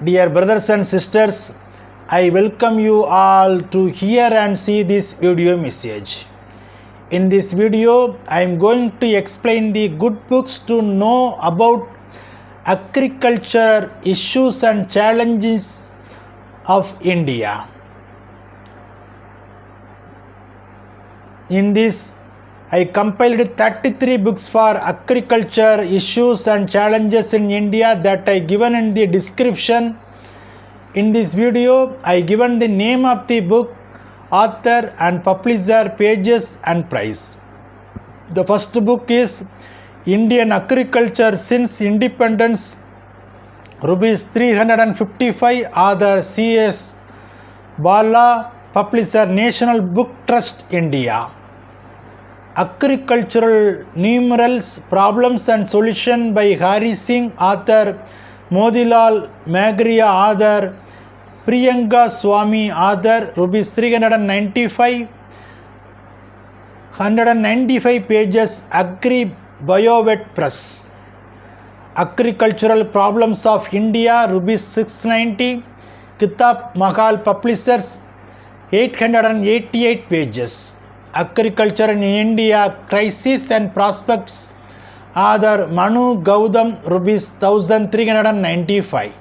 Dear brothers and sisters, I welcome you all to hear and see this video message. In this video, I am going to explain the good books to know about agriculture issues and challenges of India. In this, I compiled 33 books for agriculture issues and challenges in India that I given in the description. In this video, I given the name of the book, author and publisher, pages and price. The first book is Indian Agriculture Since Independence, rupees 355, author C.S. Bala, publisher National Book Trust, India. Agricultural Numerals, Problems and Solution by Hari Singh, author Modilal Magria, author Priyanka Swami, author, rupees 395, 195 pages, Agri Biovet Press. Agricultural Problems of India, rupees 690, Kitab Mahal Publishers, 888 pages. Agriculture in India, Crisis and Prospects, author Manu Gautam, rupees 1395,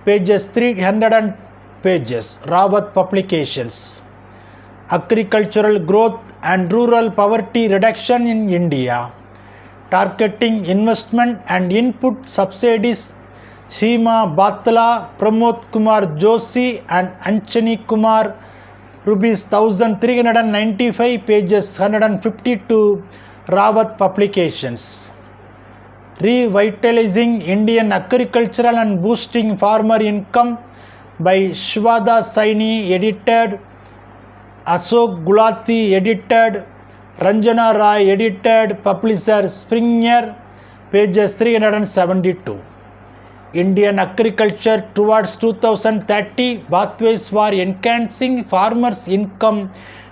pages 300 pages, Rawat Publications. Agricultural Growth and Rural Poverty Reduction in India, Targeting Investment and Input Subsidies, Seema Batla, Pramod Kumar Joshi and Anchani Kumar, rupees 1395, pages 152, Rawat Publications. Revitalizing Indian Agriculture and Boosting Farmer Income by Shwada Saini, edited, Ashok Gulati, edited, Ranjana Rai, edited, publisher Springer, pages 372. Indian Agriculture Towards 2030, Pathways for Enhancing Farmers' Income,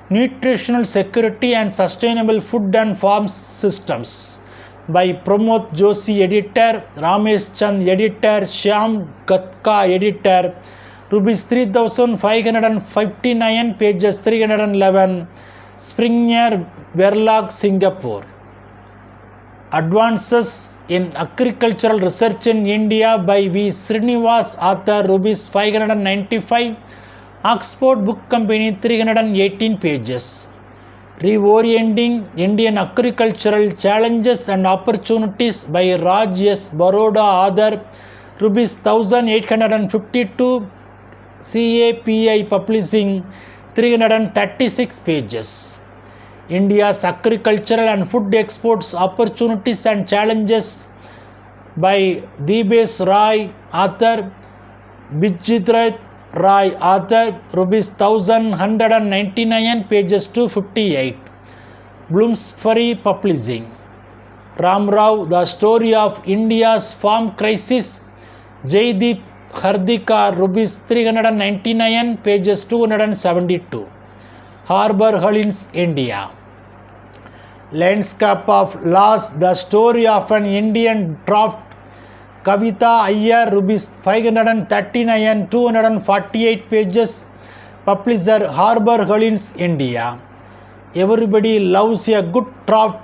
Nutritional Security and Sustainable Food and Farm Systems by Pramod Joshi, editor, Ramesh Chand, editor, Shyam Gatka, editor, rupees 3559, pages 311, Springer, Verlag, Singapore. Advances in Agricultural Research in India by V. Srinivas, author, rupees 595, Oxford Book Company, 318 pages. Reorienting Indian Agricultural Challenges and Opportunities by Raj S. Baroda, author, rupees 1852, CAPI Publishing, 336 pages. India's Agricultural and Food Exports Opportunities and Challenges by Deebesh Rai, author, Bijidrat Rai, author, rupees 1199, pages 258. Bloomsbury Publishing. Ram Rao, The Story of India's Farm Crisis, Jaideep Hardikar, rupees 399, pages 272. Harbour Hollins, India. Landscape of Laws, The Story of an Indian Draft, Kavita Iyer, rupees 539, 248 pages, publisher Harbour Hollins, India. Everybody Loves a Good Draft,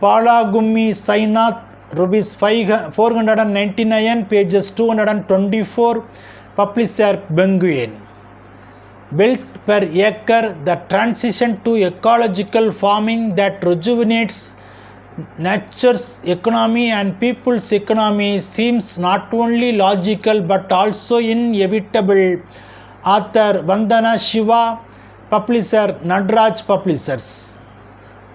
Palagummi Sainath, rupees 499, pages 224, publisher Benguin. Wealth per Acre, The Transition to Ecological Farming that Rejuvenates Nature's Economy and People's Economy seems not only logical but also inevitable. Author Vandana Shiva, publisher Nadraj Publishers.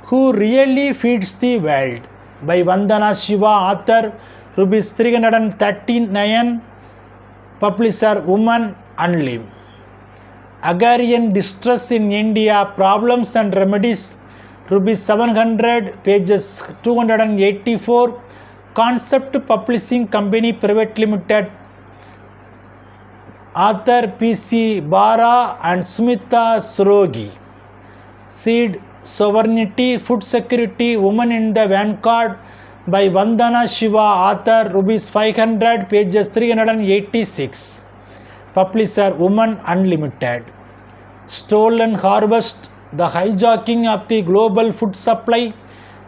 Who Really Feeds the World by Vandana Shiva, author, rupees 339, publisher Woman Unlim. Agrarian Distress in India, Problems and Remedies, rupees 700, pages 284, Concept Publishing Company Private Limited, author P.C. Bara and Smita Srogi. Seed Sovereignty, Food Security, Women in the Vanguard by Vandana Shiva, author, rupees 500, pages 386. Publisher Women Unlimited. Stolen Harvest, the hijacking of the global food supply,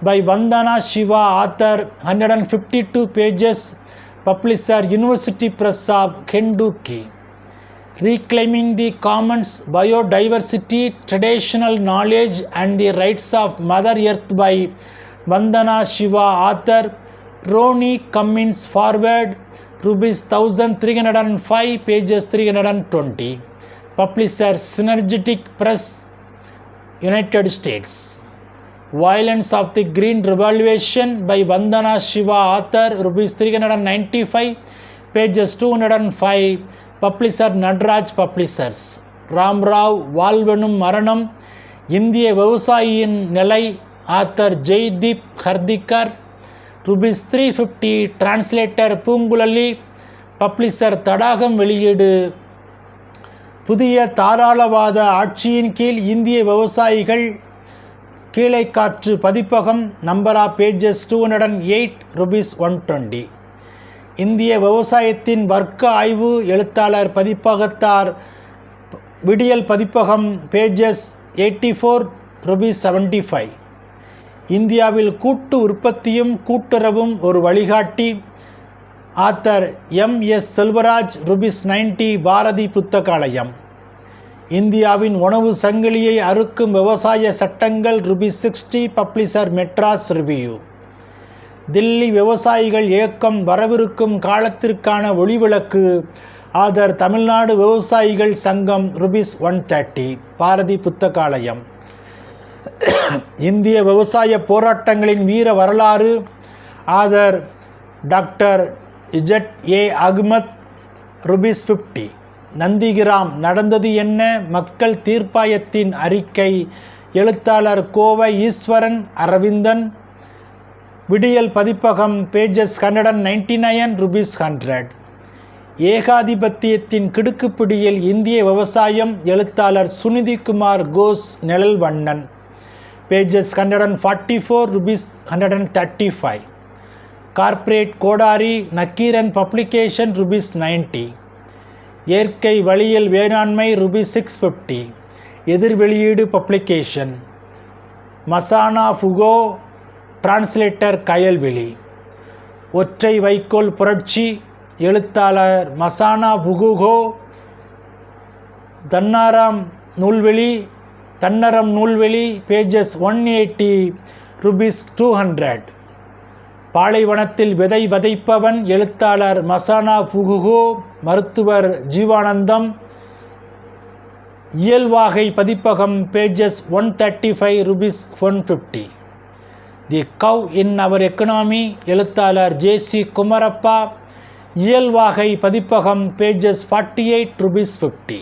by Vandana Shiva, author, 152 pages. Publisher University Press of Kentucky. Reclaiming the Commons, Biodiversity, Traditional Knowledge and the Rights of Mother Earth, by Vandana Shiva, author, Ronnie Cummins Forward, rupees 1305, pages 320. Publisher Synergetic Press, United States. Violence of the Green Revolution, by Vandana Shiva, author, rupees 395, pages 205. Publisher Nadraj Publishers. Ram Rao, வாழ்வெனும் மரணம், இந்திய விவசாயியின் நிலை, author Jaideep ஹர்திகர், rupees 350. Translator Poonguzhali. Publisher தடாகம் வெளியீடு. புதிய தாராளவாத ஆட்சியின் கீழ் இந்திய விவசாயிகள், கீழைக்காற்று பதிப்பகம், நம்பர் ஆஃப் பேஜஸ் 208, rupees 120. இந்திய விவசாயத்தின் வர்க்க ஆய்வு, எழுத்தாளர் பதிப்பகத்தார், விடியல் பதிப்பகம், பேஜஸ் 84, rupees 75. இந்தியாவில் கூட்டு உற்பத்தியும் கூட்டுறவும் ஒரு வழிகாட்டி, author M S. Selvaraj, rupees 90, Bharathi Puthakalayam. இந்தியாவின் உணவு சங்கிலியை அறுக்கும் விவசாய சட்டங்கள், rupees 60. Publisher Madras review. Delhi விவசாயிகள் இயக்கம், வரவிருக்கும் காலத்திற்கான ஒளிவிளக்கு, ஆதர் தமிழ்நாடு விவசாயிகள் சங்கம், rupees 130, பாரதி புத்தகாலயம். இந்திய விவசாய போராட்டங்களின் வீர வரலாறு, author doctor Z A. Ahmad, rupees 50. Nandigram, நடந்தது என்ன, மக்கள் தீர்ப்பாயத்தின் அறிக்கை, எழுத்தாளர் கோவை ஈஸ்வரன் அரவிந்தன். விடியல் பதிப்பகம், பேஜஸ் 199, rupees 100. ஏகாதிபத்தியத்தின் கிடுக்குப்பிடியில் இந்திய விவசாயம், எழுத்தாளர் சுனிதிகுமார் கோஸ் நிழல்வண்ணன், பேஜஸ் 144, rupees 135. கார்ப்பரேட் கோடாரி, நக்கீரன் பப்ளிகேஷன், rupees 90. இயற்கை வழியில் வேளாண்மை, rupees 650. எதிர் வெளியீடு பப்ளிகேஷன். மசானா ஃபுகோ, டிரான்ஸ்லேட்டர் கயல்விழி. ஒற்றை வைக்கோல் புரட்சி, எழுத்தாளர் மசானா புகுகோ. தன்னரம் நூல்வெளி, பேஜஸ் 180, rupees 200. பாலைவனத்தில் விதை விதைப்பவன், எழுத்தாளர் மசானா புகுகோ. மருத்துவர் ஜீவானந்தம். இயல்வாகை பதிப்பகம், பேஜஸ் 135, rupees 150. தி கவ் இன் அவர் எக்கனாமி, எழுத்தாளர் ஜே.சி. குமரப்பா. இயல்வாகை பதிப்பகம், பேஜஸ் 48, rupees 50.